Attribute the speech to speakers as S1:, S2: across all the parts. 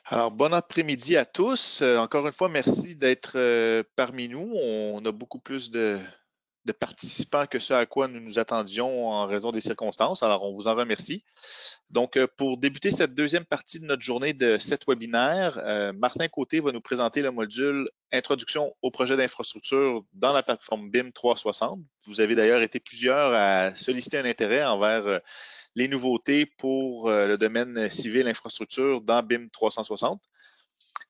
S1: Alors, bon après-midi à tous. Encore une fois, merci d'être parmi nous. On a beaucoup plus de participants que ce à quoi nous nous attendions en raison des circonstances. Alors, on vous en remercie. Donc, pour débuter cette deuxième partie de notre journée de 7 webinaires, Martin Côté va nous présenter le module Introduction au projet d'infrastructure dans la plateforme BIM 360. Vous avez d'ailleurs été plusieurs à solliciter un intérêt envers les nouveautés pour le domaine civil infrastructure dans BIM 360.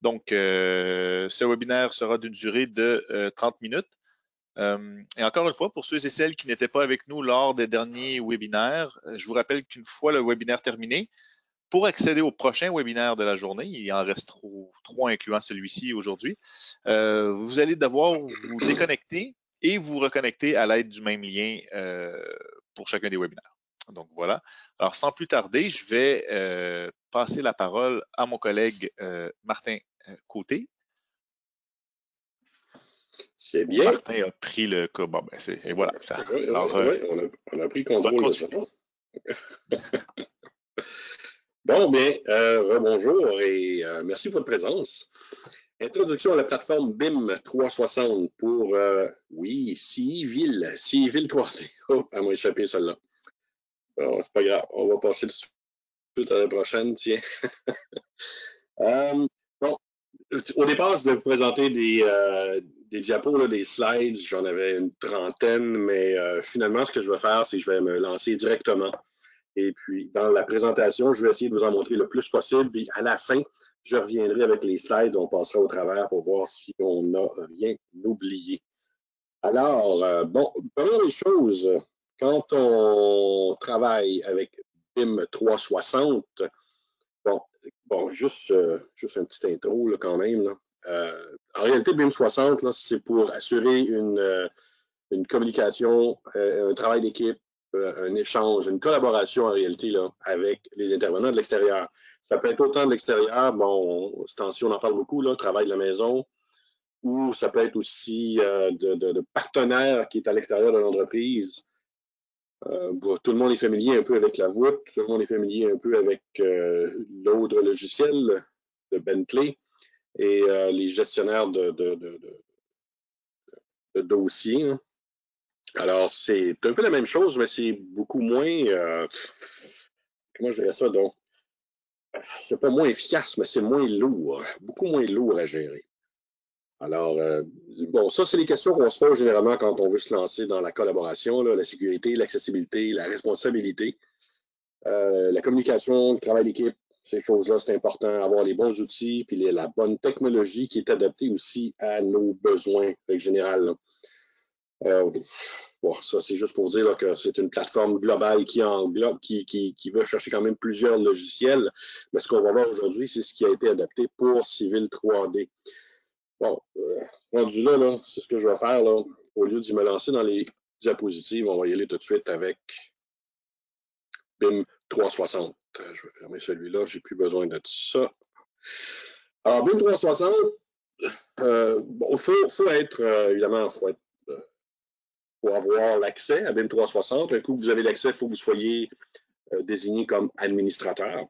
S1: Donc, ce webinaire sera d'une durée de 30 minutes. Et encore une fois, pour ceux et celles qui n'étaient pas avec nous lors des derniers webinaires, je vous rappelle qu'une fois le webinaire terminé, pour accéder au prochain webinaire de la journée, il en reste trois incluant celui-ci aujourd'hui, vous allez devoir vous déconnecter et vous reconnecter à l'aide du même lien pour chacun des webinaires. Donc voilà. Alors sans plus tarder, je vais passer la parole à mon collègue Martin Côté.
S2: C'est bien.
S1: Martin a pris le cas. Bon, ben et voilà. Ça.
S2: Oui,
S1: Alors,
S2: on a pris contrôle de ça. Bon, bien, rebonjour et merci de votre présence. Introduction à la plateforme BIM 360 pour, oui, Civil 3D. Oh, elle m'a échappé celle-là. Bon, c'est pas grave, on va passer tout de suite à la prochaine, tiens. Bon, au départ, je vais vous présenter des diapos, là, des slides. J'en avais une trentaine, mais finalement, ce que je vais faire, c'est que je vais me lancer directement. Et puis, dans la présentation, je vais essayer de vous en montrer le plus possible. Puis, à la fin, je reviendrai avec les slides. On passera au travers pour voir si on n'a rien oublié. Alors, bon, première des choses, quand on travaille avec BIM 360, bon, juste une petite intro là, quand même. Là. En réalité, BIM 60, c'est pour assurer une communication, un travail d'équipe, un échange, une collaboration en réalité là, avec les intervenants de l'extérieur. Ça peut être autant de l'extérieur, bon, ce temps-ci, on en parle beaucoup, là, travail de la maison, ou ça peut être aussi de partenaires qui est à l'extérieur de l'entreprise. Tout le monde est familier un peu avec la voûte, tout le monde est familier un peu avec l'autre logiciel de Bentley et les gestionnaires de dossiers. Hein. Alors, c'est un peu la même chose, mais c'est beaucoup moins, comment je dirais ça donc? C'est pas moins efficace, mais c'est moins lourd, beaucoup moins lourd à gérer. Alors, bon, ça, c'est les questions qu'on se pose généralement quand on veut se lancer dans la collaboration, là, la sécurité, l'accessibilité, la responsabilité, la communication, le travail d'équipe, ces choses-là, c'est important, avoir les bons outils, puis la bonne technologie qui est adaptée aussi à nos besoins, en général. Bon, ça, c'est juste pour dire là, que c'est une plateforme globale qui englobe, qui veut chercher quand même plusieurs logiciels. Mais ce qu'on va voir aujourd'hui, c'est ce qui a été adapté pour Civil 3D. Bon, rendu là, c'est ce que je vais faire. Là. Au lieu de me lancer dans les diapositives, on va y aller tout de suite avec BIM 360. Je vais fermer celui-là, j'ai plus besoin de tout ça. Alors, BIM 360, bon, faut être, évidemment, faut être pour avoir l'accès à BIM 360. Un coup que vous avez l'accès, il faut que vous soyez désigné comme administrateur.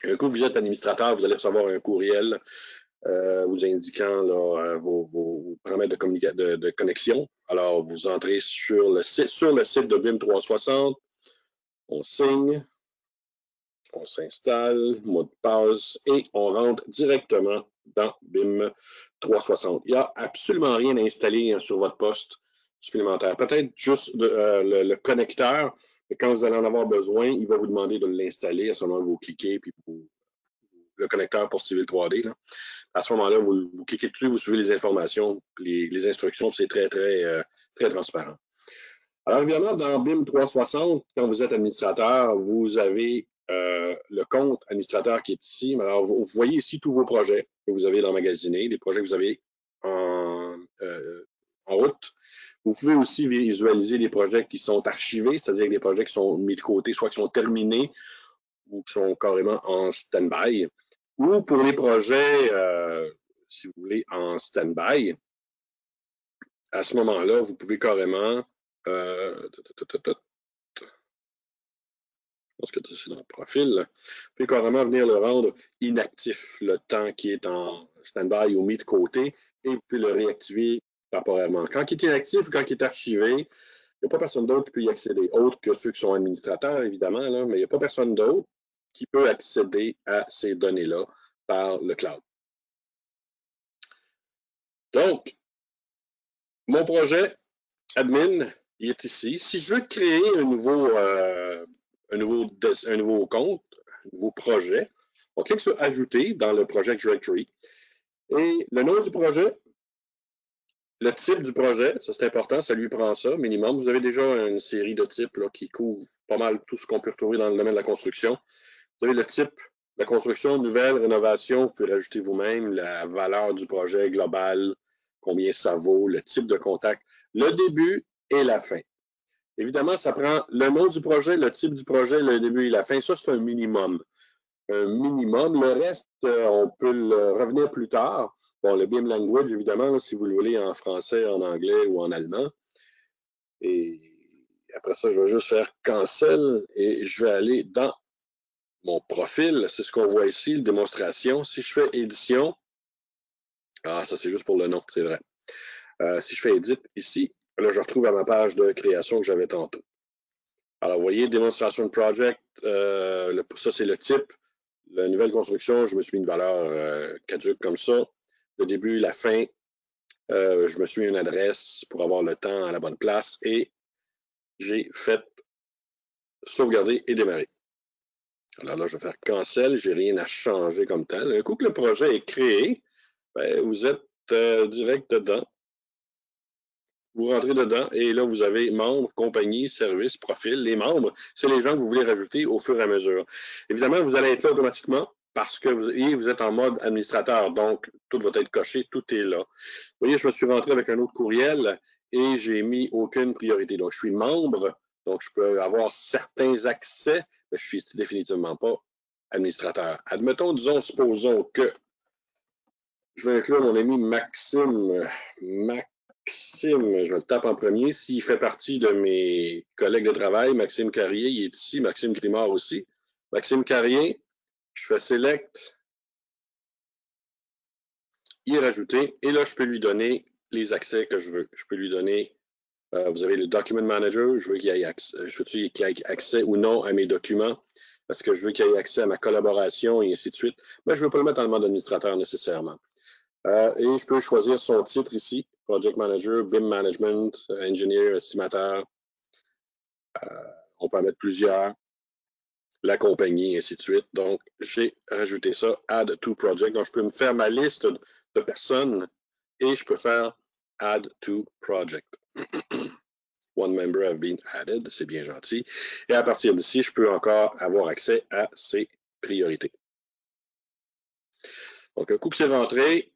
S2: Un coup que vous êtes administrateur, vous allez recevoir un courriel vous indiquant là, vos paramètres de connexion. Alors, vous entrez sur le site de BIM 360, on signe, on s'installe, mot de passe, et on rentre directement dans BIM 360. Il n'y a absolument rien à installer sur votre poste supplémentaire. Peut-être juste le connecteur, mais quand vous allez en avoir besoin, il va vous demander de l'installer. À ce moment-là, vous cliquez, puis le connecteur pour Civil 3D. Là. À ce moment-là, vous cliquez dessus, vous suivez les informations, les instructions, c'est très, très, très transparent. Alors, évidemment, dans BIM 360, quand vous êtes administrateur, vous avez le compte administrateur qui est ici. Alors, vous voyez ici tous vos projets que vous avez emmagasinés, les projets que vous avez en route. Vous pouvez aussi visualiser les projets qui sont archivés, c'est-à-dire des projets qui sont mis de côté, soit qui sont terminés ou qui sont carrément en stand-by. Ou pour les projets, si vous voulez, en stand-by, à ce moment-là, vous pouvez carrément pense que c'est dans le profil. Vous pouvez carrément venir le rendre inactif le temps qui est en stand-by ou mis de côté et vous pouvez le réactiver temporairement. Quand il est inactif ou quand il est archivé, il n'y a pas personne d'autre qui peut y accéder, autre que ceux qui sont administrateurs, évidemment, là, mais il n'y a pas personne d'autre qui peut accéder à ces données-là par le cloud. Donc, mon projet admin, il est ici. Si je veux créer un nouveau compte, un nouveau projet, on clique sur Ajouter dans le Project Directory. Et le nom du projet, le type du projet, ça c'est important, ça lui prend ça, minimum. Vous avez déjà une série de types là, qui couvrent pas mal tout ce qu'on peut retrouver dans le domaine de la construction. Vous avez le type de construction, nouvelle, rénovation, vous pouvez rajouter vous-même la valeur du projet global, combien ça vaut, le type de contact, le début et la fin. Évidemment, ça prend le nom du projet, le type du projet, le début et la fin. Ça, c'est un minimum. Un minimum. Le reste, on peut le revenir plus tard. Bon, le BIM language, évidemment, là, si vous le voulez en français, en anglais ou en allemand. Et après ça, je vais juste faire cancel et je vais aller dans mon profil. C'est ce qu'on voit ici, la démonstration. Si je fais édition, ça c'est juste pour le nom, c'est vrai. Si je fais edit ici, là, je retrouve à ma page de création que j'avais tantôt. Alors, vous voyez, démonstration de project, ça c'est le type. La nouvelle construction, je me suis mis une valeur caduque comme ça. Le début, la fin, je me suis mis une adresse pour avoir le temps à la bonne place et j'ai fait sauvegarder et démarrer. Alors là, je vais faire cancel, j'ai rien à changer comme tel. Un coup que le projet est créé, ben, vous êtes direct dedans. Vous rentrez dedans et là, vous avez membres, compagnie, service, profil. Les membres, c'est les gens que vous voulez rajouter au fur et à mesure. Évidemment, vous allez être là automatiquement parce que vous êtes en mode administrateur. Donc, tout va être coché, tout est là. Vous voyez, je me suis rentré avec un autre courriel et j'ai mis aucune priorité. Donc, je suis membre, donc je peux avoir certains accès, mais je suis définitivement pas administrateur. Admettons, disons, supposons que je vais inclure mon ami Maxime. Maxime, je le tape en premier. S'il fait partie de mes collègues de travail, Maxime Carrier, il est ici. Maxime Grimard aussi. Maxime Carrier, je fais Select. Il est rajouté. Et là, je peux lui donner les accès que je veux. Je peux lui donner, vous avez le Document Manager. Je veux qu'il ait accès ou non à mes documents. Parce que je veux qu'il ait accès à ma collaboration et ainsi de suite. Mais je ne veux pas le mettre en mode administrateur nécessairement. Et je peux choisir son titre ici, Project Manager, BIM Management, Engineer, Estimateur. On peut en mettre plusieurs, la compagnie, et ainsi de suite. Donc, j'ai rajouté ça, Add to Project. Donc, je peux me faire ma liste de personnes et je peux faire Add to Project. One member have been added, c'est bien gentil. Et à partir d'ici, je peux encore avoir accès à ces priorités. Donc, un coup que c'est rentré,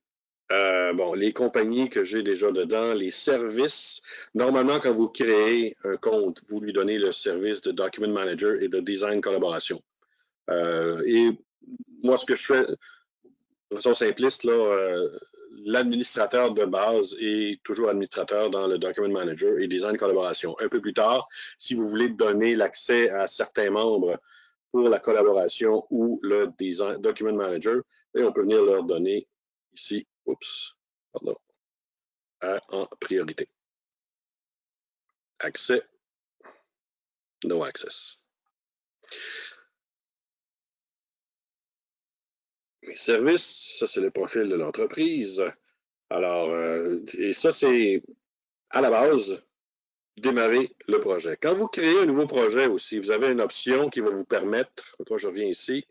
S2: les compagnies que j'ai déjà dedans, les services. Normalement, quand vous créez un compte, vous lui donnez le service de Document Manager et de Design Collaboration. Et moi, ce que je fais, de façon simpliste, l'administrateur de base est toujours administrateur dans le Document Manager et Design Collaboration. Un peu plus tard, si vous voulez donner l'accès à certains membres pour la collaboration ou le Design Document Manager, et on peut venir leur donner ici, en priorité. Accès, no access. Mes services, ça c'est le profil de l'entreprise. Alors, et ça c'est à la base, démarrer le projet. Quand vous créez un nouveau projet aussi, vous avez une option qui va vous permettre, toi je reviens ici,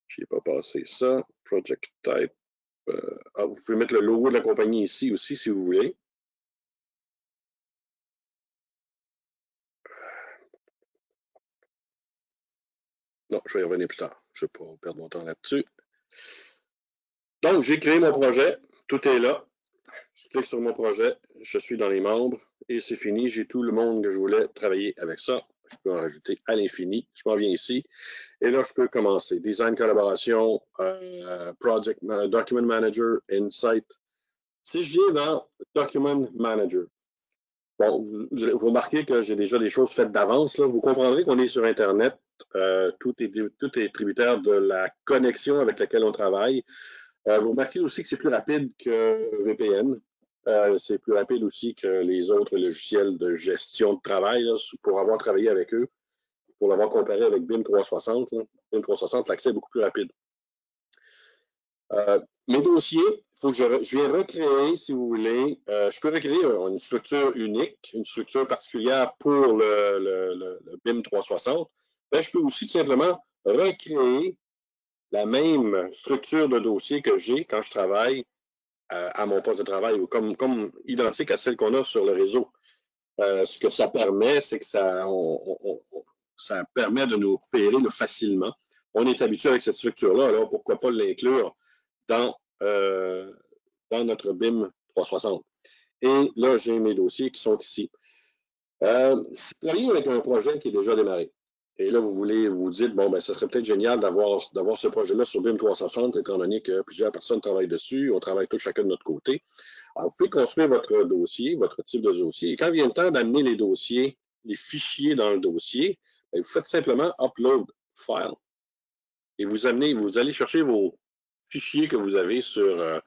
S2: je n'ai pas passé ça, Project Type, vous pouvez mettre le logo de la compagnie ici aussi si vous voulez. Non, je vais y revenir plus tard. Je ne vais pas perdre mon temps là-dessus. Donc, j'ai créé mon projet. Tout est là. Je clique sur mon projet. Je suis dans les membres et c'est fini. J'ai tout le monde que je voulais travailler avec ça. Je peux en rajouter à l'infini. Je m'en viens ici. Et là, je peux commencer. Design, collaboration, Project, Document Manager, Insight. Si je viens dans Document Manager, Bon, vous remarquez que j'ai déjà des choses faites d'avance. Vous comprendrez qu'on est sur Internet. Tout est tributaire de la connexion avec laquelle on travaille. Vous remarquez aussi que c'est plus rapide que VPN. C'est plus rapide aussi que les autres logiciels de gestion de travail. Là, pour avoir travaillé avec eux, pour l'avoir comparé avec BIM 360, BIM 360, l'accès est beaucoup plus rapide. Mes dossiers, il faut que je viens recréer, si vous voulez, je peux recréer une structure unique, une structure particulière pour le BIM 360. Mais je peux aussi tout simplement recréer la même structure de dossier que j'ai quand je travaille à mon poste de travail, ou comme identique à celle qu'on a sur le réseau. Ce que ça permet, c'est que ça permet de nous repérer facilement. On est habitué avec cette structure-là, alors pourquoi pas l'inclure dans notre BIM 360. Et là, j'ai mes dossiers qui sont ici. Travailler avec un projet qui est déjà démarré. Et là, vous dites, bon, ben, ce serait peut-être génial d'avoir ce projet-là sur BIM 360, étant donné que plusieurs personnes travaillent dessus, on travaille tous chacun de notre côté. Alors, vous pouvez construire votre dossier, votre type de dossier. Et quand vient le temps d'amener les dossiers, les fichiers dans le dossier, ben, vous faites simplement Upload File. Et vous allez chercher vos fichiers que vous avez sur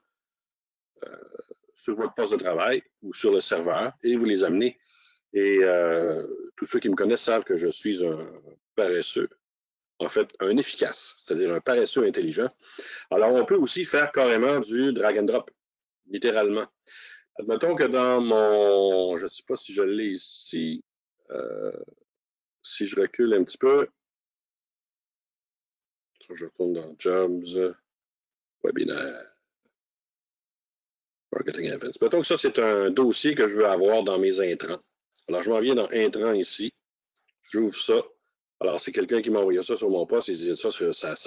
S2: votre poste de travail ou sur le serveur et vous les amenez. Et tous ceux qui me connaissent savent que je suis un paresseux, en fait, un efficace, c'est-à-dire un paresseux intelligent. Alors, on peut aussi faire carrément du drag and drop, littéralement. Admettons que dans mon, je ne sais pas si je l'ai ici, si je recule un petit peu, je retourne dans Jobs, Webinaire, Marketing Events. Mettons que ça, c'est un dossier que je veux avoir dans mes intrants. Alors, je m'en viens dans Intrants ici. J'ouvre ça. Alors, c'est quelqu'un qui m'a envoyé ça sur mon poste. Il dit ça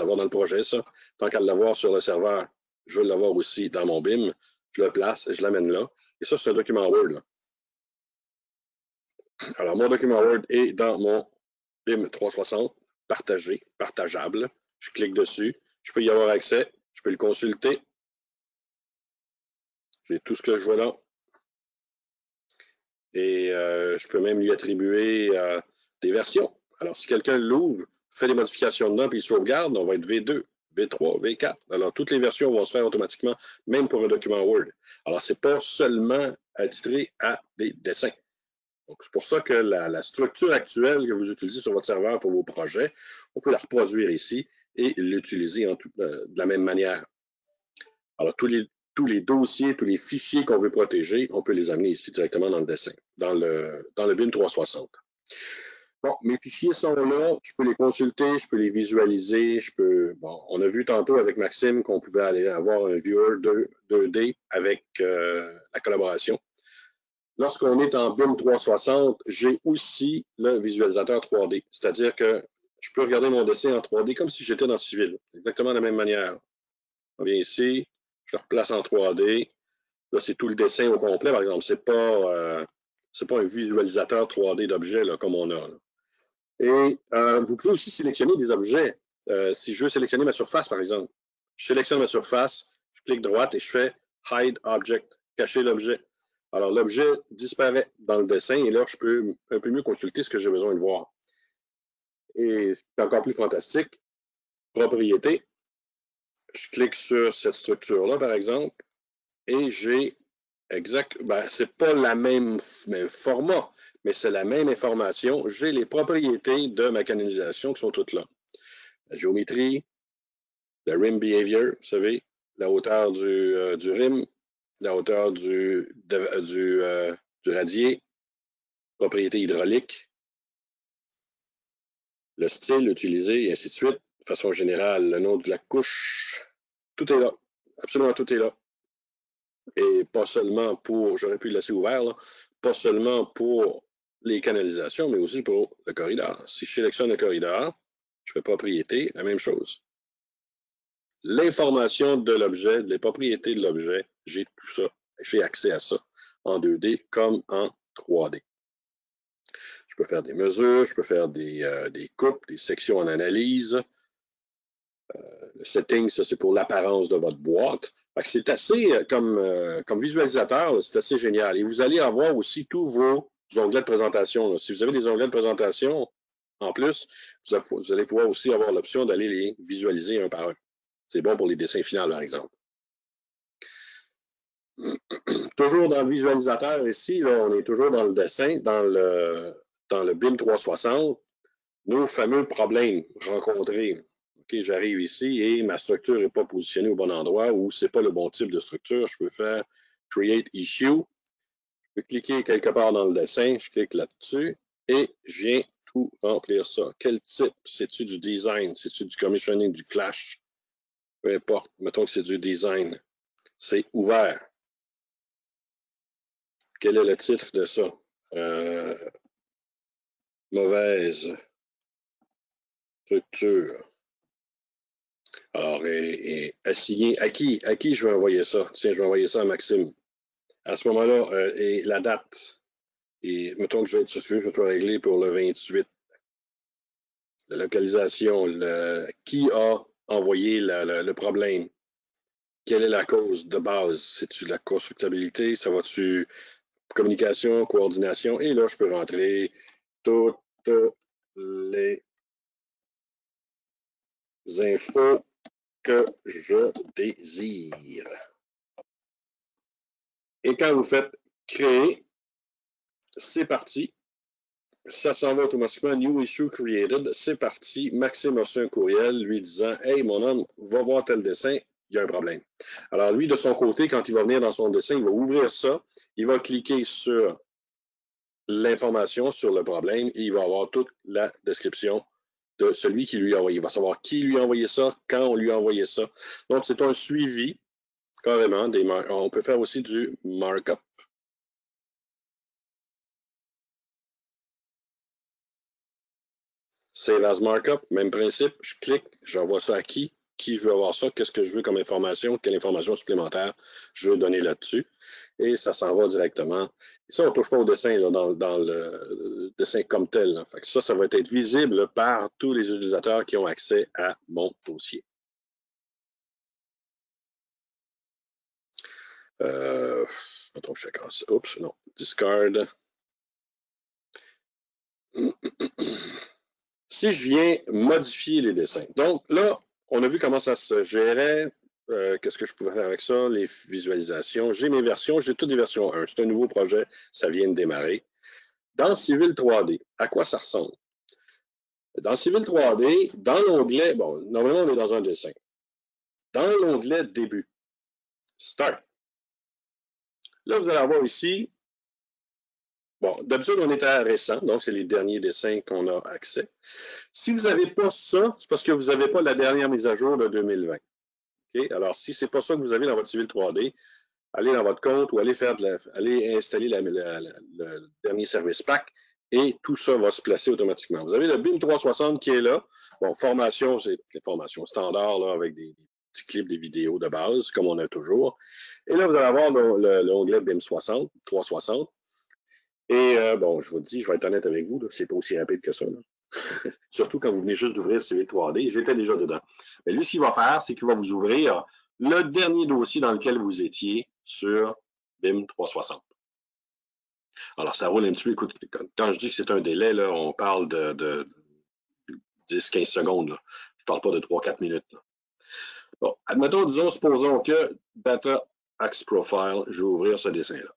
S2: va dans le projet, ça. Tant qu'à l'avoir sur le serveur, je veux l'avoir aussi dans mon BIM. Je le place et je l'amène là. Et ça, c'est un document Word. Là. Alors, mon document Word est dans mon BIM 360, partagé, partageable. Je clique dessus. Je peux y avoir accès. Je peux le consulter. J'ai tout ce que je veux là. Et je peux même lui attribuer des versions. Alors, si quelqu'un l'ouvre, fait des modifications dedans, puis il sauvegarde, on va être V2, V3, V4. Alors, toutes les versions vont se faire automatiquement, même pour un document Word. Alors, ce n'est pas seulement attitré à des dessins. Donc, c'est pour ça que la structure actuelle que vous utilisez sur votre serveur pour vos projets, on peut la reproduire ici et l'utiliser de la même manière. Alors, tous les dossiers, tous les fichiers qu'on veut protéger, on peut les amener ici directement dans le dessin, dans le BIM 360. Bon, mes fichiers sont là, je peux les consulter, je peux les visualiser, on a vu tantôt avec Maxime qu'on pouvait aller avoir un viewer 2D avec la collaboration. Lorsqu'on est en BIM 360, j'ai aussi le visualisateur 3D, c'est-à-dire que je peux regarder mon dessin en 3D comme si j'étais dans Civil, exactement de la même manière. On vient ici, je le replace en 3D. Là, c'est tout le dessin au complet, par exemple. C'est pas un visualisateur 3D d'objets comme on a. Là. Et vous pouvez aussi sélectionner des objets. Si je veux sélectionner ma surface, par exemple, je sélectionne ma surface, je clique droite et je fais Hide Object, cacher l'objet. Alors, l'objet disparaît dans le dessin et là, je peux un peu mieux consulter ce que j'ai besoin de voir. Et c'est encore plus fantastique. Propriété. Je clique sur cette structure-là, par exemple, et j'ai c'est pas le même format, mais c'est la même information. J'ai les propriétés de ma canalisation qui sont toutes là. La géométrie, le rim behavior, vous savez, la hauteur du rim, la hauteur du radier, propriété hydraulique, le style utilisé, et ainsi de suite. De façon générale, le nom de la couche, tout est là. Absolument tout est là. Et pas seulement pour, j'aurais pu le laisser ouvert, là, pas seulement pour les canalisations, mais aussi pour le corridor. Si je sélectionne le corridor, je fais propriété, la même chose. L'information de l'objet, les propriétés de l'objet, j'ai tout ça. J'ai accès à ça en 2D comme en 3D. Je peux faire des mesures, je peux faire des coupes, des sections en analyse. Le setting, ça c'est pour l'apparence de votre boîte. C'est assez, comme visualisateur, c'est assez génial. Et vous allez avoir aussi tous vos onglets de présentation. Là. Si vous avez des onglets de présentation, en plus, vous allez pouvoir aussi avoir l'option d'aller les visualiser un par un. C'est bon pour les dessins finaux, par exemple. Toujours dans le visualisateur ici, là, on est toujours dans le dessin, dans le BIM 360, nos fameux problèmes rencontrés. OK, j'arrive ici et ma structure n'est pas positionnée au bon endroit ou ce n'est pas le bon type de structure. Je peux faire Create Issue. Je peux cliquer quelque part dans le dessin. Je clique là-dessus et je viens tout remplir ça. Quel type? C'est-tu du design? C'est-tu du commissioning, du flash? Peu importe. Mettons que c'est du design. C'est ouvert. Quel est le titre de ça? Mauvaise structure. Alors, assigner à qui je vais envoyer ça? Tiens, je vais envoyer ça à Maxime. À ce moment-là, et la date. Et mettons que je vais être réglé pour le 28. La localisation, qui a envoyé le problème? Quelle est la cause de base? C'est-tu la constructabilité? Ça va-tu communication, coordination? Et là, je peux rentrer toutes les infos que je désire. Et quand vous faites créer, c'est parti. Ça s'en va automatiquement. New issue created. C'est parti. Maxime a reçu un courriel lui disant « Hey, mon homme, va voir tel dessin. Il y a un problème. » Alors, lui, de son côté, quand il va venir dans son dessin, il va ouvrir ça. Il va cliquer sur l'information sur le problème et il va avoir toute la description de celui qui lui a envoyé. Il va savoir qui lui a envoyé ça, quand on lui a envoyé ça. Donc, c'est un suivi, carrément. On peut faire aussi du markup. Save as markup, même principe. Je clique, j'envoie ça à qui je veux avoir ça, qu'est-ce que je veux comme information, quelle information supplémentaire je veux donner là-dessus. Et ça s'en va directement. Et ça, on ne touche pas au dessin là, dans le dessin comme tel. Là. Fait que ça va être visible là, par tous les utilisateurs qui ont accès à mon dossier. Mettons, je fais comme ça. Oups, non. Discard. Si je viens modifier les dessins. Donc là, on a vu comment ça se gérait. Qu'est-ce que je pouvais faire avec ça? Les visualisations. J'ai mes versions. J'ai toutes les versions 1. C'est un nouveau projet. Ça vient de démarrer. Dans Civil 3D, à quoi ça ressemble? Dans Civil 3D, dans l'onglet, bon, normalement, on est dans un dessin. Dans l'onglet Début, Start. Là, vous allez avoir ici, bon, d'habitude, on est à récent, donc c'est les derniers dessins qu'on a accès. Si vous n'avez pas ça, c'est parce que vous n'avez pas la dernière mise à jour de 2020. Okay? Alors, si ce n'est pas ça que vous avez dans votre Civil 3D, allez dans votre compte ou allez installer le dernier service pack et tout ça va se placer automatiquement. Vous avez le BIM 360 qui est là. Bon, formation, c'est les formations standards là, avec des petits clips, des vidéos de base, comme on a toujours. Et là, vous allez avoir l'onglet BIM 360. Et bon, je vous dis, je vais être honnête avec vous, c'est pas aussi rapide que ça. Là. Surtout quand vous venez juste d'ouvrir Civil 3D. J'étais déjà dedans. Mais lui, ce qu'il va faire, c'est qu'il va vous ouvrir le dernier dossier dans lequel vous étiez sur BIM 360. Alors, ça roule un petit peu. Écoute, quand je dis que c'est un délai, là, on parle de 10-15 secondes. Là. Je ne parle pas de 3-4 minutes. Là. Bon, admettons, supposons que Data Axe Profile, je vais ouvrir ce dessin-là.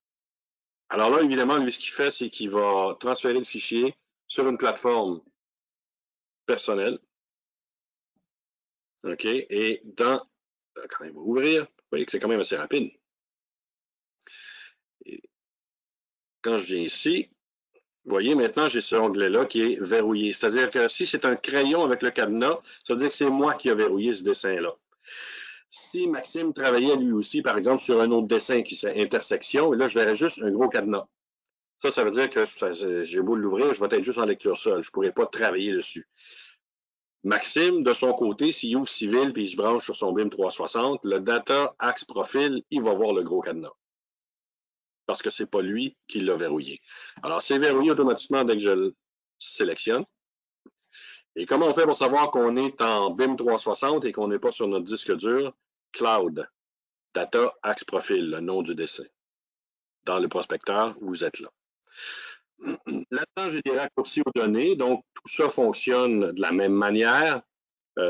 S2: Alors là, évidemment, lui, ce qu'il fait, c'est qu'il va transférer le fichier sur une plateforme personnelle. OK? Et quand il va ouvrir, vous voyez que c'est quand même assez rapide. Et quand je viens ici, vous voyez, maintenant, j'ai ce onglet-là qui est verrouillé. C'est-à-dire que si c'est un crayon avec le cadenas, ça veut dire que c'est moi qui ai verrouillé ce dessin-là. Si Maxime travaillait lui aussi, par exemple, sur un autre dessin qui c'est intersection, et là, je verrais juste un gros cadenas. Ça veut dire que j'ai beau l'ouvrir, je vais être juste en lecture seule. Je ne pourrais pas travailler dessus. Maxime, de son côté, s'il ouvre Civil puis il se branche sur son BIM 360, le Data Axe Profile, il va voir le gros cadenas. Parce que ce n'est pas lui qui l'a verrouillé. Alors, c'est verrouillé automatiquement dès que je le sélectionne. Et comment on fait pour savoir qu'on est en BIM 360 et qu'on n'est pas sur notre disque dur? Cloud, Data Axe Profile, le nom du dessin. Dans le prospecteur, vous êtes là. Là-dedans, j'ai des raccourcis aux données, donc tout ça fonctionne de la même manière.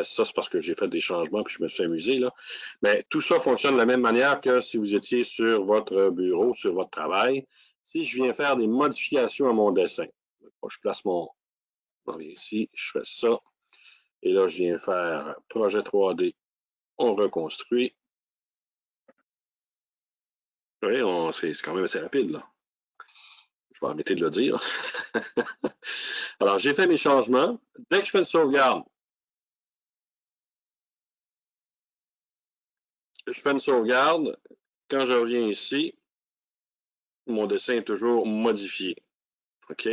S2: Ça, c'est parce que j'ai fait des changements puis je me suis amusé, là. Mais tout ça fonctionne de la même manière que si vous étiez sur votre bureau, sur votre travail. Si je viens faire des modifications à mon dessin, je place mon... Ici, je fais ça. Et là, je viens faire projet 3D. On reconstruit. Oui, c'est quand même assez rapide, là. Je vais arrêter de le dire. Alors, j'ai fait mes changements. Dès que je fais une sauvegarde, quand je reviens ici, mon dessin est toujours modifié. OK?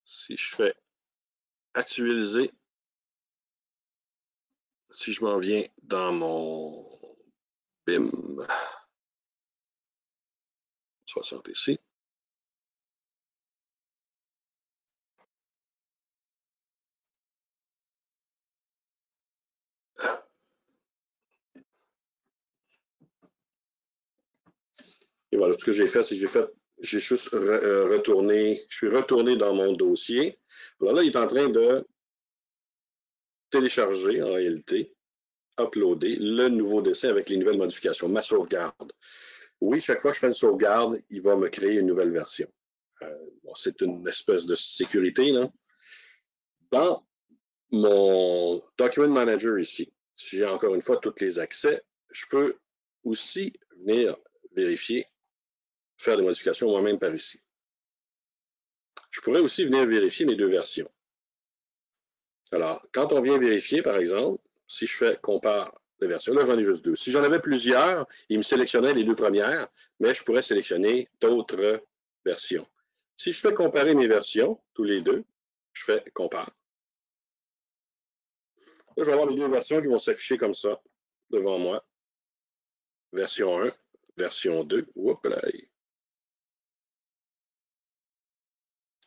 S2: Si je fais actualiser, si je m'en viens dans mon BIM 60 ici, et voilà, ce que j'ai fait, c'est que j'ai juste retourné, je suis retourné dans mon dossier. Alors là, il est en train de télécharger en réalité, uploader le nouveau dessin avec les nouvelles modifications, ma sauvegarde. Oui, chaque fois que je fais une sauvegarde, il va me créer une nouvelle version. Bon, c'est une espèce de sécurité, là. Dans mon Document Manager ici, si j'ai encore une fois tous les accès, je peux aussi venir vérifier, faire des modifications moi-même par ici. Je pourrais aussi venir vérifier mes deux versions. Alors, quand on vient vérifier, par exemple, si je fais compare les versions, là j'en ai juste deux. Si j'en avais plusieurs, il me sélectionnerait les deux premières, mais je pourrais sélectionner d'autres versions. Si je fais comparer mes versions, tous les deux, je fais compare. Là, je vais avoir les deux versions qui vont s'afficher comme ça devant moi. Version 1, version 2. Oups là.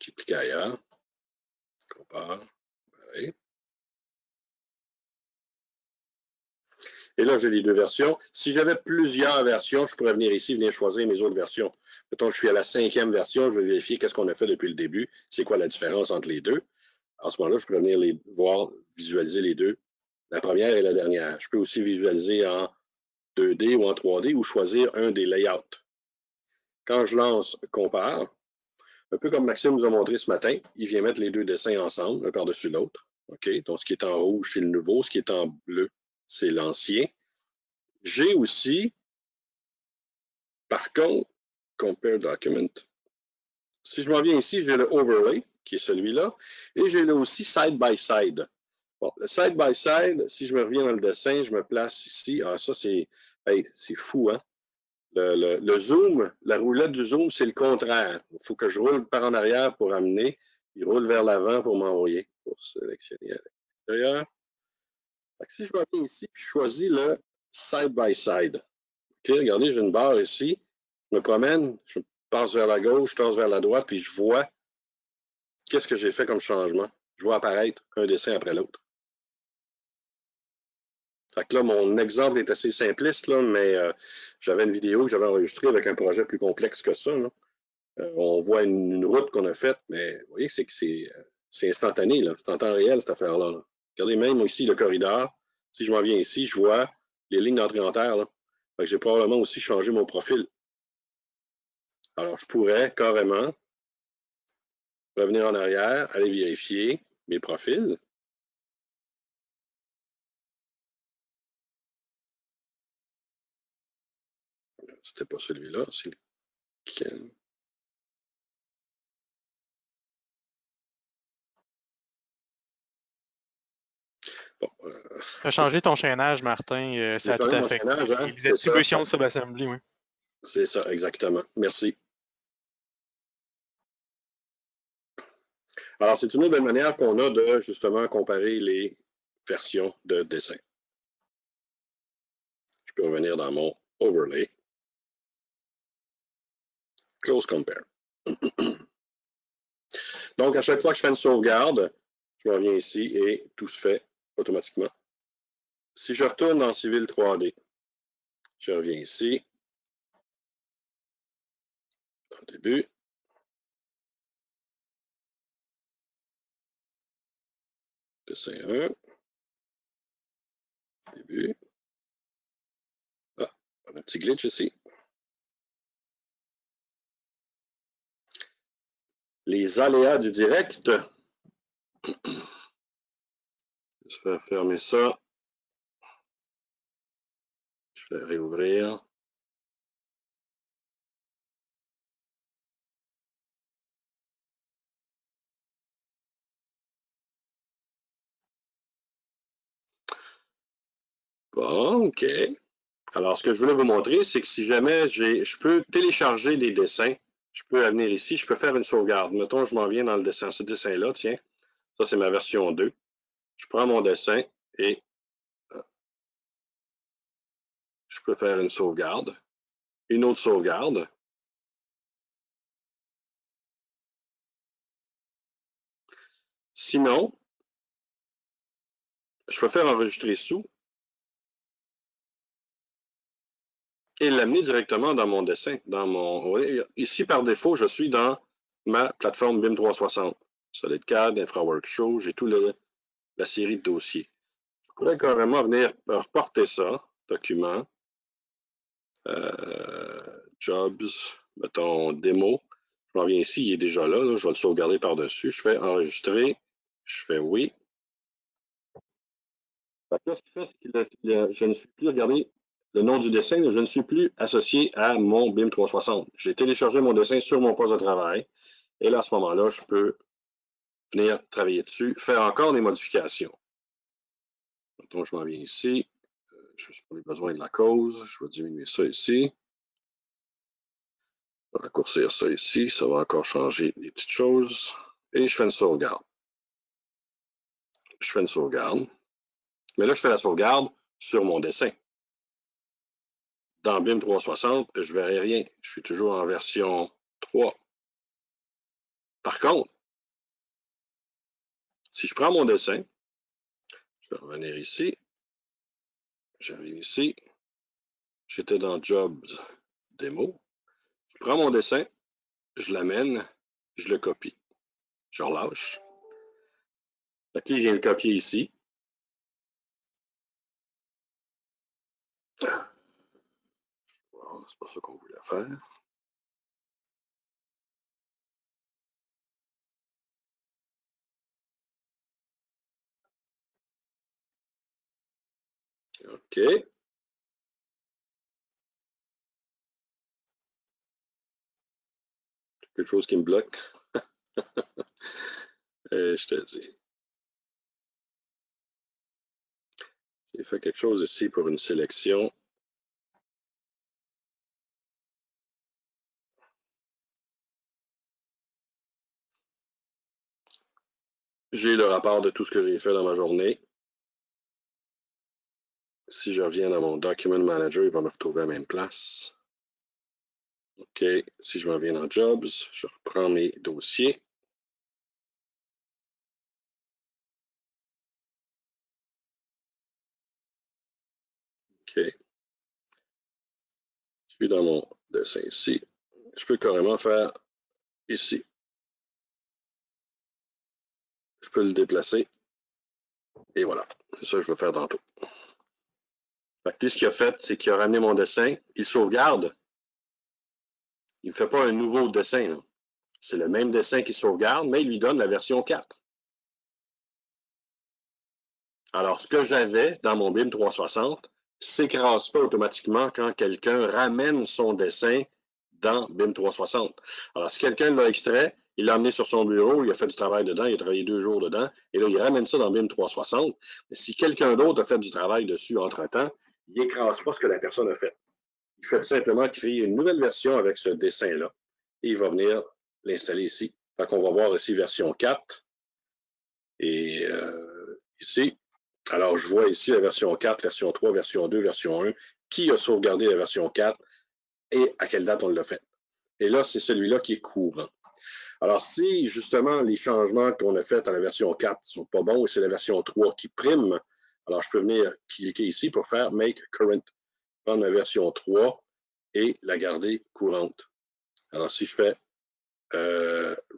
S2: J'ai cliqué ailleurs. Compare. Oui. Et là, j'ai les deux versions. Si j'avais plusieurs versions, je pourrais venir ici, venir choisir mes autres versions. Mettons que je suis à la 5e version, je vais vérifier qu'est-ce qu'on a fait depuis le début, c'est quoi la différence entre les deux. À ce moment-là, je peux venir les voir, visualiser les deux, la première et la dernière. Je peux aussi visualiser en 2D ou en 3D ou choisir un des layouts. Quand je lance compare, un peu comme Maxime nous a montré ce matin, il vient mettre les deux dessins ensemble, un par-dessus l'autre. OK? Donc, ce qui est en rouge, c'est le nouveau. Ce qui est en bleu, c'est l'ancien. J'ai aussi, par contre, Compare Document. Si je m'en viens ici, j'ai le Overlay, qui est celui-là, et j'ai là aussi Side by Side. Bon, le Side by Side, si je me reviens dans le dessin, je me place ici. Ah, ça, c'est fou, hein? Le zoom, la roulette du zoom, c'est le contraire. Il faut que je roule par en arrière pour amener. Il roule vers l'avant pour m'envoyer. Pour sélectionner à l'extérieur. Si je m'en viens ici, puis je choisis le Side by Side. OK, regardez, j'ai une barre ici. Je me promène, je passe vers la gauche, je passe vers la droite, puis je vois qu'est-ce que j'ai fait comme changement. Je vois apparaître un dessin après l'autre. Fait que là, mon exemple est assez simpliste, là, mais j'avais une vidéo que j'avais enregistrée avec un projet plus complexe que ça. On voit une route qu'on a faite, mais vous voyez, c'est que c'est instantané, là. C'est en temps réel, cette affaire-là. Là. Regardez même ici le corridor. Si je m'en viens ici, je vois les lignes d'entrée en terre. Là. Fait que j'ai probablement aussi changé mon profil. Alors, je pourrais carrément revenir en arrière, aller vérifier mes profils. C'était pas celui-là, c'est lequel? Bon,
S3: Tu as changé ton chaînage, Martin, ça
S2: j'ai
S3: a tout
S2: changé mon
S3: affecté
S2: chaînage, hein?
S3: les
S2: C'est ça.
S3: attributions de subassembly, oui.
S2: C'est ça, exactement. Merci. Alors, c'est une autre belle manière qu'on a de justement comparer les versions de dessin. Je peux revenir dans mon overlay. Close compare. Donc, à chaque fois que je fais une sauvegarde, je reviens ici et tout se fait automatiquement. Si je retourne dans Civil 3D, je reviens ici, au début, Dessin 1. Début. Ah, on a un petit glitch ici. Les aléas du direct. Je vais fermer ça. Je vais réouvrir. Bon, OK. Alors, ce que je voulais vous montrer, c'est que si jamais je peux télécharger des dessins, je peux venir ici, je peux faire une sauvegarde. Mettons, je m'en viens dans le dessin, ce dessin-là, tiens. Ça, c'est ma version 2. Je prends mon dessin et je peux faire une sauvegarde. Une autre sauvegarde. Sinon, je peux faire enregistrer sous et l'amener directement dans mon dessin. Ici, par défaut, je suis dans ma plateforme BIM 360. SolidCAD, InfraWorks, j'ai tout la série de dossiers. Je pourrais carrément venir reporter ça, document, jobs, mettons démo. Je m'en viens ici, il est déjà là, je vais le sauvegarder par-dessus. Je fais enregistrer, je fais oui. Là, ce qui fait, c'est que je ne suis plus, regardez, le nom du dessin, je ne suis plus associé à mon BIM 360. J'ai téléchargé mon dessin sur mon poste de travail. Et là, à ce moment-là, je peux venir travailler dessus, faire encore des modifications. Donc, je m'en viens ici. Je suis pour les besoins de la cause. Je vais diminuer ça ici. Je vais raccourcir ça ici. Ça va encore changer des petites choses. Et je fais une sauvegarde. Je fais une sauvegarde. Mais là, je fais la sauvegarde sur mon dessin. Dans BIM 360, je ne verrai rien. Je suis toujours en version 3. Par contre, si je prends mon dessin, je vais revenir ici. J'arrive ici. J'étais dans Jobs Démo. Je prends mon dessin, je l'amène, je le copie. Je relâche. Fait que je viens le copier ici. Bon, c'est pas ça qu'on voulait faire. OK. Quelque chose qui me bloque. Je te dis. J'ai fait quelque chose ici pour une sélection. J'ai le rapport de tout ce que j'ai fait dans ma journée. Si je reviens dans mon Document Manager, il va me retrouver à la même place. OK. Si je m'en viens dans Jobs, je reprends mes dossiers. OK. Je suis dans mon dessin ici. Je peux carrément faire ici. Je peux le déplacer. Et voilà. C'est ça que je vais faire tantôt. Fait que lui, ce qu'il a fait, c'est qu'il a ramené mon dessin. Il sauvegarde. Il ne fait pas un nouveau dessin. C'est le même dessin qu'il sauvegarde, mais il lui donne la version 4. Alors, ce que j'avais dans mon BIM 360 ne s'écrase pas automatiquement quand quelqu'un ramène son dessin dans BIM 360. Alors, si quelqu'un l'a extrait, il l'a amené sur son bureau, il a fait du travail dedans, il a travaillé 2 jours dedans, et là, il ramène ça dans BIM 360. Mais si quelqu'un d'autre a fait du travail dessus entre-temps, il n'écrase pas ce que la personne a fait. Il fait simplement créer une nouvelle version avec ce dessin-là, et il va venir l'installer ici. Fait qu'on va voir ici version 4, et ici, alors je vois ici la version 4, version 3, version 2, version 1, qui a sauvegardé la version 4 et à quelle date on l'a fait. Et là, c'est celui-là qui est courant. Alors, si justement les changements qu'on a faits à la version 4 ne sont pas bons et c'est la version 3 qui prime, alors je peux venir cliquer ici pour faire Make Current, prendre la version 3 et la garder courante. Alors, si je fais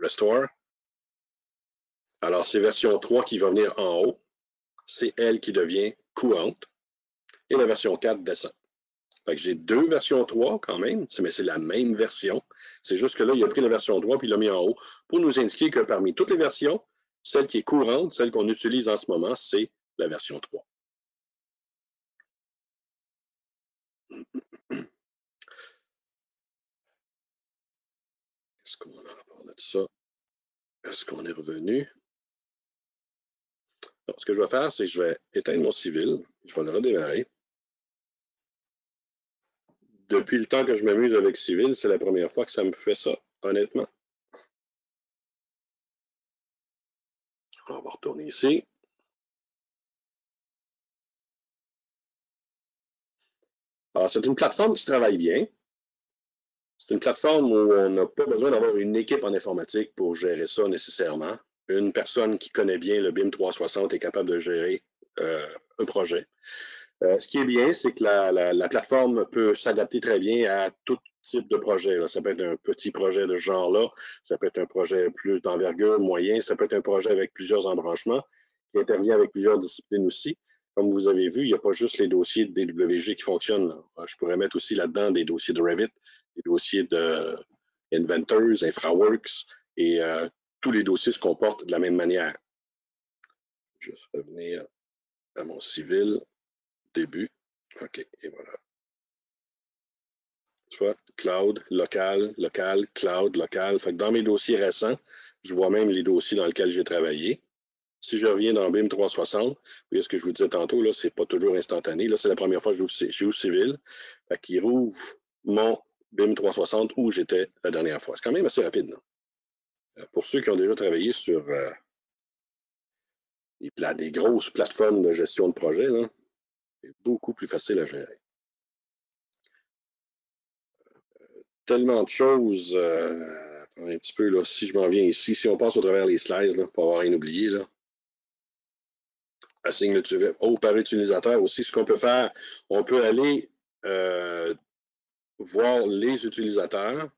S2: Restore, alors c'est version 3 qui va venir en haut. c'est elle qui devient courante et la version 4 descend. Fait que j'ai 2 versions 3 quand même, mais c'est la même version. C'est juste que là, il a pris la version 3 puis il l'a mis en haut pour nous indiquer que parmi toutes les versions, celle qui est courante, celle qu'on utilise en ce moment, c'est la version 3. Est-ce qu'on a rapport de ça? Est-ce qu'on est revenu? Donc, ce que je vais faire, c'est que je vais éteindre mon civil. Je vais le redémarrer. Depuis le temps que je m'amuse avec civil, c'est la première fois que ça me fait ça, honnêtement. On va retourner ici. Alors, c'est une plateforme qui travaille bien. C'est une plateforme où on n'a pas besoin d'avoir une équipe en informatique pour gérer ça nécessairement. Une personne qui connaît bien le BIM 360 est capable de gérer un projet. Ce qui est bien, c'est que la plateforme peut s'adapter très bien à tout type de projet. Là. Ça peut être un petit projet de ce genre-là, ça peut être un projet plus d'envergure, moyen, ça peut être un projet avec plusieurs embranchements, qui intervient avec plusieurs disciplines aussi. Comme vous avez vu, il n'y a pas juste les dossiers de DWG qui fonctionnent. Là. Je pourrais mettre aussi là-dedans des dossiers de Revit, des dossiers de Inventors, InfraWorks, et tous les dossiers se comportent de la même manière. Je vais juste revenir à mon civil. Début. OK, et voilà. Tu vois, cloud, local, local, cloud, local. Fait que dans mes dossiers récents, je vois même les dossiers dans lesquels j'ai travaillé. Si je reviens dans BIM 360, vous voyez ce que je vous disais tantôt, là, c'est pas toujours instantané. Là, c'est la première fois que je joue civil. Fait qu'il rouvre mon BIM 360 où j'étais la dernière fois. C'est quand même assez rapide, non? Pour ceux qui ont déjà travaillé sur des grosses plateformes de gestion de projet, là, c'est beaucoup plus facile à gérer. Tellement de choses. Un petit peu, là, si je m'en viens ici, si on passe au travers les slides, là, pour avoir rien oublié, là. Assigne le par utilisateur aussi. Ce qu'on peut faire, on peut aller voir les utilisateurs.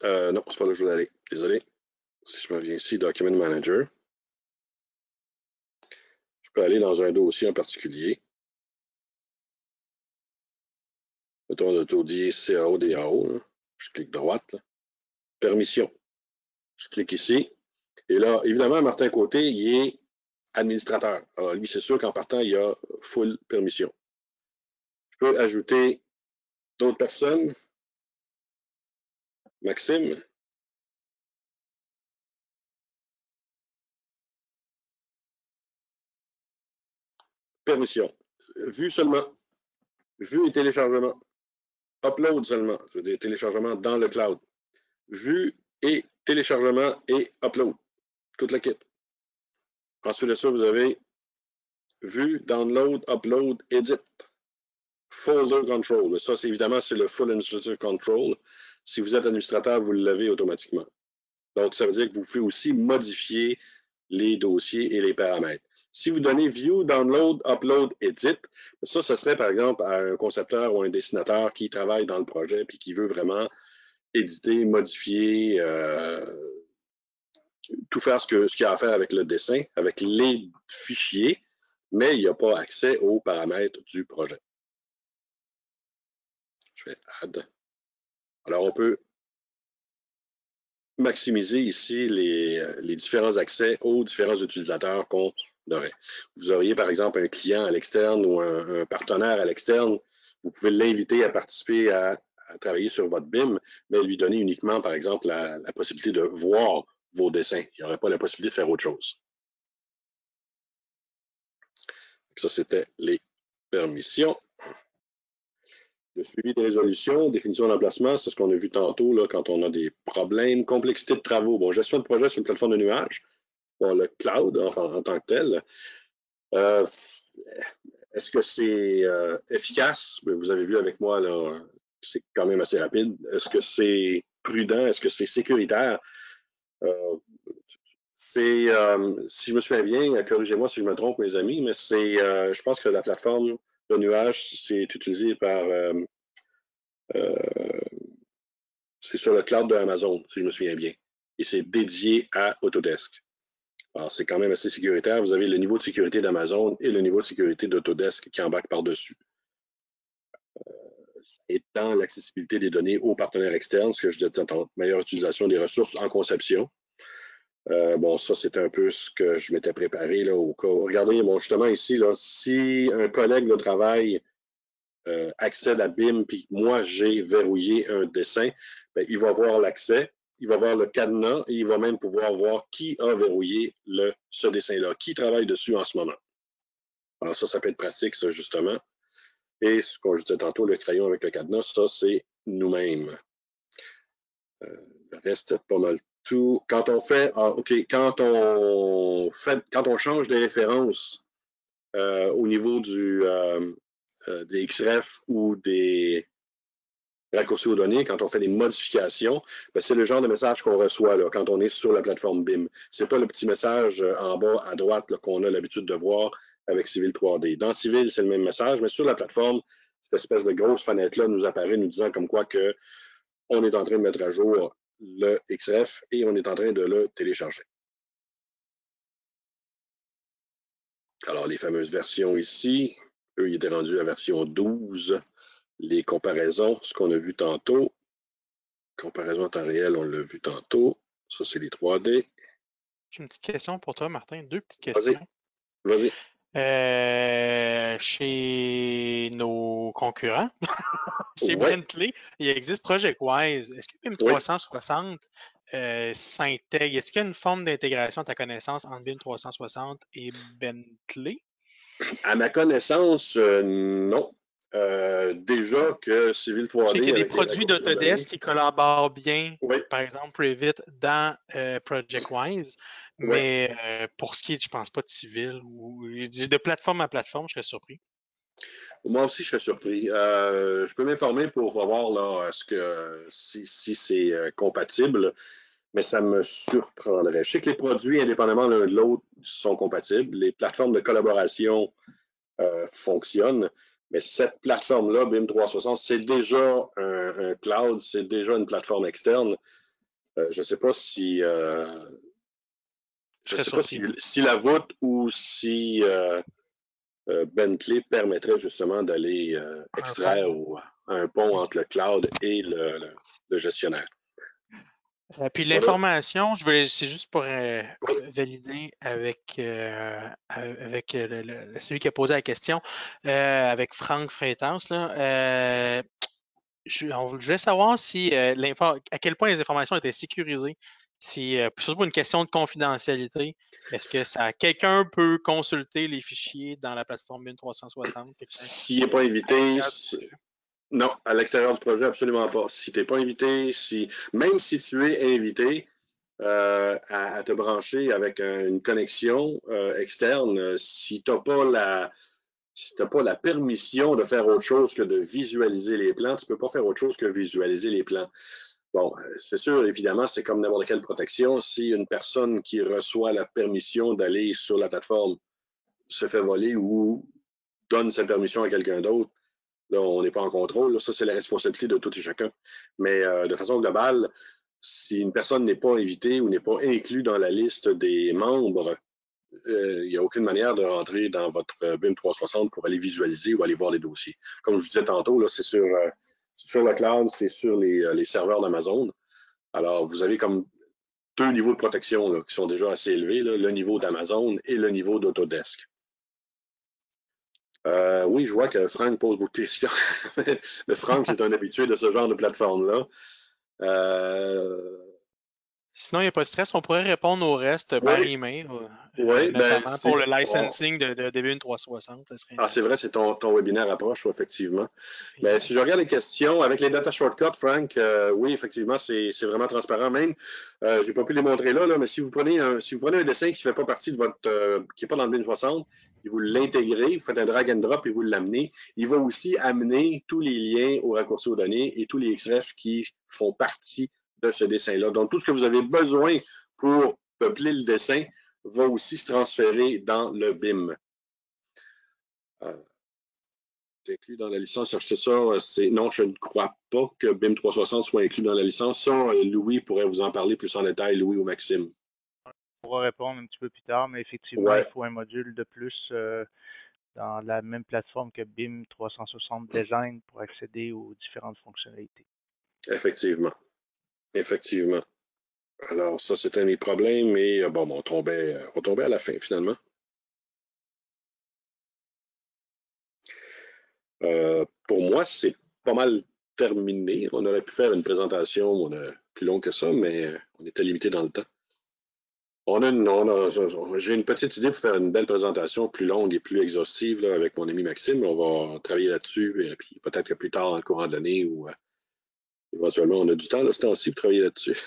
S2: Non, c'est pas là que je voulais aller. Désolé. Si je m'en viens ici, Document Manager, je peux aller dans un dossier en particulier. Mettons le dossier CAO-DAO. Là. Je clique droite. Là. Permission. Je clique ici. Et là, évidemment, Martin Côté, il est administrateur. Alors, lui, c'est sûr qu'en partant, il y a full permission. Je peux ajouter d'autres personnes. Maxime. Permission. Vue seulement. Vue et téléchargement. Upload seulement. Je veux dire téléchargement dans le cloud. Vue et téléchargement et upload. Toute la kit. Ensuite de ça, vous avez vue, download, upload, edit. Folder control. Ça, c'est évidemment, c'est le full administrative control. Si vous êtes administrateur, vous l'avez automatiquement. Donc, ça veut dire que vous pouvez aussi modifier les dossiers et les paramètres. Si vous donnez View, Download, Upload, Edit, ça serait par exemple à un concepteur ou un dessinateur qui travaille dans le projet puis qui veut vraiment éditer, modifier, tout faire ce qu'il y a à faire avec le dessin, avec les fichiers, mais il n'y a pas accès aux paramètres du projet. Je vais Add. Alors, on peut maximiser ici les différents accès aux différents utilisateurs qu'on aurait. Vous auriez par exemple un client à l'externe ou un partenaire à l'externe, vous pouvez l'inviter à participer à travailler sur votre BIM, mais lui donner uniquement par exemple la possibilité de voir vos dessins. Il n'y aurait pas la possibilité de faire autre chose. Ça, c'était les permissions. Le suivi des résolutions, définition d'emplacement, c'est ce qu'on a vu tantôt là, quand on a des problèmes. Complexité de travaux. Bon, gestion de projet sur une plateforme de nuage. Bon, le cloud, enfin, en tant que tel. Est-ce que c'est efficace? Vous avez vu avec moi, là, c'est quand même assez rapide. Est-ce que c'est prudent? Est-ce que c'est sécuritaire? Si je me souviens bien, corrigez-moi si je me trompe, mes amis, mais je pense que la plateforme de nuage, c'est utilisé par C'est sur le cloud de Amazon, si je me souviens bien. Et c'est dédié à Autodesk. Alors, c'est quand même assez sécuritaire. Vous avez le niveau de sécurité d'Amazon et le niveau de sécurité d'Autodesk qui embarquent par-dessus. Étant l'accessibilité des données aux partenaires externes, ce que je disais tantôt, meilleure utilisation des ressources en conception. Bon, ça, c'est un peu ce que je m'étais préparé là, au cas. Regardez, bon, justement ici, là, si un collègue de travail accède à BIM, puis moi, j'ai verrouillé un dessin, bien, il va voir l'accès, il va voir le cadenas et il va même pouvoir voir qui a verrouillé ce dessin-là, qui travaille dessus en ce moment. Alors ça peut être pratique, ça, justement. Et ce qu'on disait tantôt, le crayon avec le cadenas, ça, c'est nous-mêmes. Le reste, pas mal tout. Quand on fait, quand on change des références au niveau des XREF ou des raccourcis aux données, quand on fait des modifications, c'est le genre de message qu'on reçoit là, quand on est sur la plateforme BIM. C'est pas le petit message en bas à droite qu'on a l'habitude de voir avec Civil 3D. Dans Civil, c'est le même message, mais sur la plateforme, cette espèce de grosse fenêtre-là nous apparaît, nous disant comme quoi que on est en train de mettre à jour le XREF et on est en train de le télécharger. Alors, les fameuses versions ici, eux, ils étaient rendus à version 12. Les comparaisons, ce qu'on a vu tantôt. Comparaison en temps réel, on l'a vu tantôt. Ça, c'est les 3D.
S3: J'ai une petite question pour toi, Martin. Deux petites questions.
S2: Vas-y.
S3: Chez nos concurrents, chez Bentley, il existe ProjectWise. Est-ce que BIM 360 s'intègre? Est-ce qu'il y a une forme d'intégration à ta connaissance entre BIM 360 et Bentley?
S2: À ma connaissance, non. Déjà que Civil 3D...
S3: Je sais qu'il y a des produits d'Autodesk qui collaborent bien, par exemple Revit, dans ProjectWise, mais pour ce qui est, je pense pas de Civil ou de plateforme à plateforme, je serais surpris.
S2: Moi aussi, je serais surpris. Je peux m'informer pour voir là, si c'est compatible, mais ça me surprendrait. Je sais que les produits, indépendamment l'un de l'autre, sont compatibles. Les plateformes de collaboration fonctionnent, mais cette plateforme-là, BIM 360, c'est déjà un cloud, c'est déjà une plateforme externe. Je ne sais pas si... si la voûte ou si Bentley permettrait justement d'aller extraire un pont entre le cloud et le gestionnaire.
S3: Puis l'information, c'est juste pour valider avec celui qui a posé la question, avec Franck Frétance, là, je voulais savoir si à quel point les informations étaient sécurisées. Surtout pour une question de confidentialité, est-ce que quelqu'un peut consulter les fichiers dans la plateforme BIM 360?
S2: S'il n'est pas invité, non, à l'extérieur du projet, absolument pas. Si tu n'es pas invité, même si tu es invité à te brancher avec une connexion externe, si tu n'as pas la permission de faire autre chose que de visualiser les plans, tu ne peux pas faire autre chose que visualiser les plans. Bon, c'est sûr, évidemment, c'est comme n'importe quelle protection. Si une personne qui reçoit la permission d'aller sur la plateforme se fait voler ou donne sa permission à quelqu'un d'autre, là, on n'est pas en contrôle. Là, ça, c'est la responsabilité de tout et chacun. Mais de façon globale, si une personne n'est pas invitée ou n'est pas inclue dans la liste des membres, il n'y a aucune manière de rentrer dans votre BIM 360 pour aller visualiser ou aller voir les dossiers. Comme je vous disais tantôt, là, c'est sur le cloud, c'est sur les serveurs d'Amazon. Alors, vous avez comme deux niveaux de protection là, qui sont déjà assez élevés, là, le niveau d'Amazon et le niveau d'Autodesk. Oui, je vois que Franck pose beaucoup de questions. Mais Franck, c'est un habitué de ce genre de plateforme-là.
S3: Sinon, il n'y a pas de stress. On pourrait répondre au reste par email, notamment pour le licensing de BIM 360.
S2: C'est vrai, c'est ton webinaire approche, effectivement. Mais si je regarde les questions, avec les data shortcuts, Frank, oui, effectivement, c'est vraiment transparent. Même, je n'ai pas pu les montrer là, mais si vous prenez un dessin qui ne fait pas partie de qui n'est pas dans le BIM 60, et vous l'intégrez, vous faites un drag and drop et vous l'amenez, il va aussi amener tous les liens aux raccourcis aux données et tous les XREF qui font partie de ce dessin-là. Donc, tout ce que vous avez besoin pour peupler le dessin va aussi se transférer dans le BIM. C'est inclus dans la licence. Acheter ça, non, je ne crois pas que BIM 360 soit inclus dans la licence. Ça, Louis pourrait vous en parler plus en détail, Louis ou Maxime.
S4: On pourra répondre un petit peu plus tard, mais effectivement,
S2: Ouais.
S4: il faut un module de plus dans la même plateforme que BIM 360 Design pour accéder aux différentes fonctionnalités.
S2: Effectivement. Effectivement. Alors, ça, c'était mes problèmes, mais bon, on tombait à la fin, finalement. Pour moi, c'est pas mal terminé. On aurait pu faire une présentation plus longue que ça, mais on était limité dans le temps. J'ai une petite idée pour faire une belle présentation plus longue et plus exhaustive là, avec mon ami Maxime. On va travailler là-dessus, et puis peut-être que plus tard dans le courant de l'année ou éventuellement on a du temps là, ce temps-ci pour travailler là-dessus.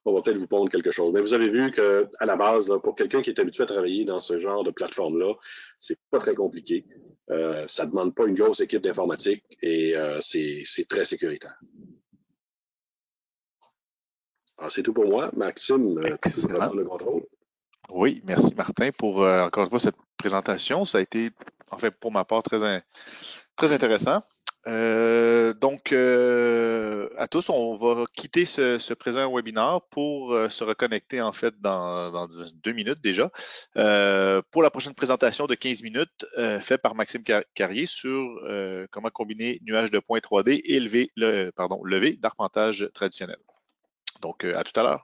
S2: On va peut-être vous pondre quelque chose. Mais vous avez vu qu'à la base, là, pour quelqu'un qui est habitué à travailler dans ce genre de plateforme-là, c'est pas très compliqué. Ça ne demande pas une grosse équipe d'informatique et c'est très sécuritaire. Alors, c'est tout pour moi. Maxime, tu peux prendre le contrôle.
S1: Oui, merci Martin pour encore une fois cette présentation. Ça a été, en fait, pour ma part, très intéressant. Donc, à tous, on va quitter ce présent webinaire pour se reconnecter en fait dans 2 minutes déjà pour la prochaine présentation de 15 minutes faite par Maxime Carrier sur comment combiner nuages de points 3D et lever d'arpentage traditionnel. Donc, à tout à l'heure.